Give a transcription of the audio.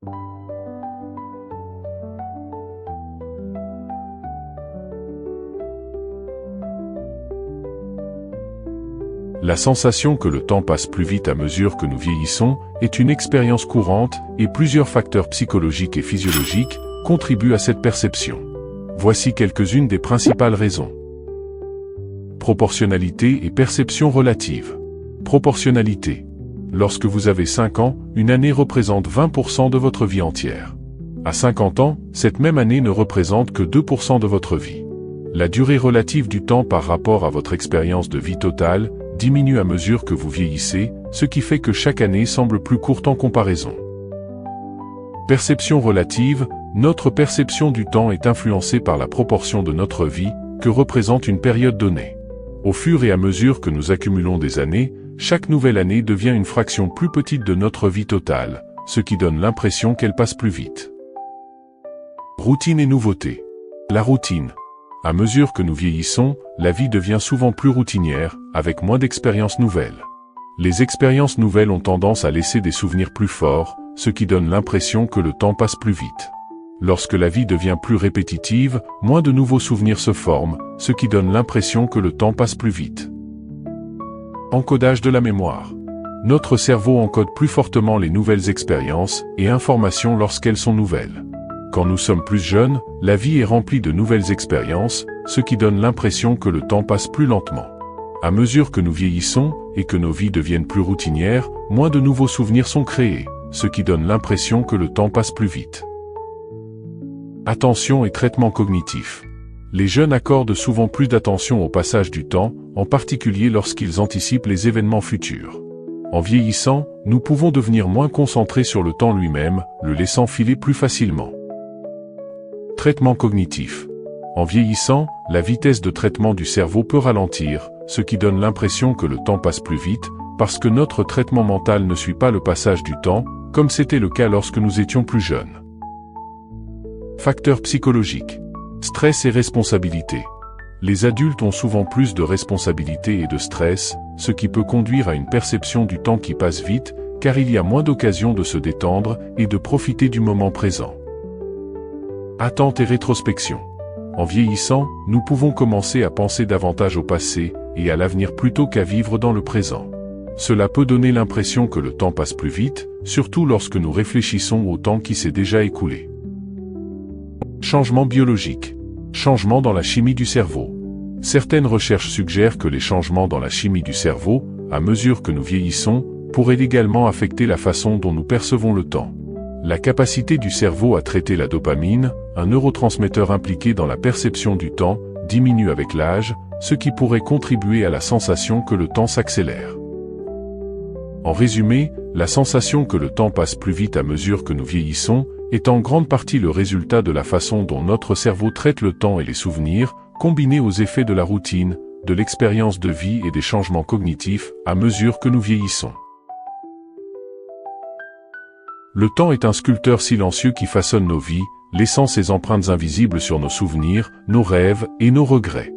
La sensation que le temps passe plus vite à mesure que nous vieillissons est une expérience courante et plusieurs facteurs psychologiques et physiologiques contribuent à cette perception. Voici quelques-unes des principales raisons. Proportionnalité et perception relative. Proportionnalité. Lorsque vous avez 5 ans, une année représente 20% de votre vie entière. À 50 ans, cette même année ne représente que 2% de votre vie. La durée relative du temps par rapport à votre expérience de vie totale diminue à mesure que vous vieillissez, ce qui fait que chaque année semble plus courte en comparaison. Perception relative. Notre perception du temps est influencée par la proportion de notre vie que représente une période donnée. Au fur et à mesure que nous accumulons des années, chaque nouvelle année devient une fraction plus petite de notre vie totale, ce qui donne l'impression qu'elle passe plus vite. Routine et nouveauté. La routine. À mesure que nous vieillissons, la vie devient souvent plus routinière, avec moins d'expériences nouvelles. Les expériences nouvelles ont tendance à laisser des souvenirs plus forts, ce qui donne l'impression que le temps passe plus vite. Lorsque la vie devient plus répétitive, moins de nouveaux souvenirs se forment, ce qui donne l'impression que le temps passe plus vite. Encodage de la mémoire. Notre cerveau encode plus fortement les nouvelles expériences et informations lorsqu'elles sont nouvelles. Quand nous sommes plus jeunes, la vie est remplie de nouvelles expériences, ce qui donne l'impression que le temps passe plus lentement. À mesure que nous vieillissons et que nos vies deviennent plus routinières, moins de nouveaux souvenirs sont créés, ce qui donne l'impression que le temps passe plus vite. Attention et traitement cognitif. Les jeunes accordent souvent plus d'attention au passage du temps, en particulier lorsqu'ils anticipent les événements futurs. En vieillissant, nous pouvons devenir moins concentrés sur le temps lui-même, le laissant filer plus facilement. Traitement cognitif. En vieillissant, la vitesse de traitement du cerveau peut ralentir, ce qui donne l'impression que le temps passe plus vite, parce que notre traitement mental ne suit pas le passage du temps, comme c'était le cas lorsque nous étions plus jeunes. Facteurs psychologiques. Stress et responsabilité. Les adultes ont souvent plus de responsabilités et de stress, ce qui peut conduire à une perception du temps qui passe vite, car il y a moins d'occasions de se détendre et de profiter du moment présent. Attente et rétrospection. En vieillissant, nous pouvons commencer à penser davantage au passé et à l'avenir plutôt qu'à vivre dans le présent. Cela peut donner l'impression que le temps passe plus vite, surtout lorsque nous réfléchissons au temps qui s'est déjà écoulé. Changement biologique. Changement dans la chimie du cerveau. Certaines recherches suggèrent que les changements dans la chimie du cerveau, à mesure que nous vieillissons, pourraient également affecter la façon dont nous percevons le temps. La capacité du cerveau à traiter la dopamine, un neurotransmetteur impliqué dans la perception du temps, diminue avec l'âge, ce qui pourrait contribuer à la sensation que le temps s'accélère. En résumé, la sensation que le temps passe plus vite à mesure que nous vieillissons est en grande partie le résultat de la façon dont notre cerveau traite le temps et les souvenirs, combinés aux effets de la routine, de l'expérience de vie et des changements cognitifs à mesure que nous vieillissons. Le temps est un sculpteur silencieux qui façonne nos vies, laissant ses empreintes invisibles sur nos souvenirs, nos rêves et nos regrets.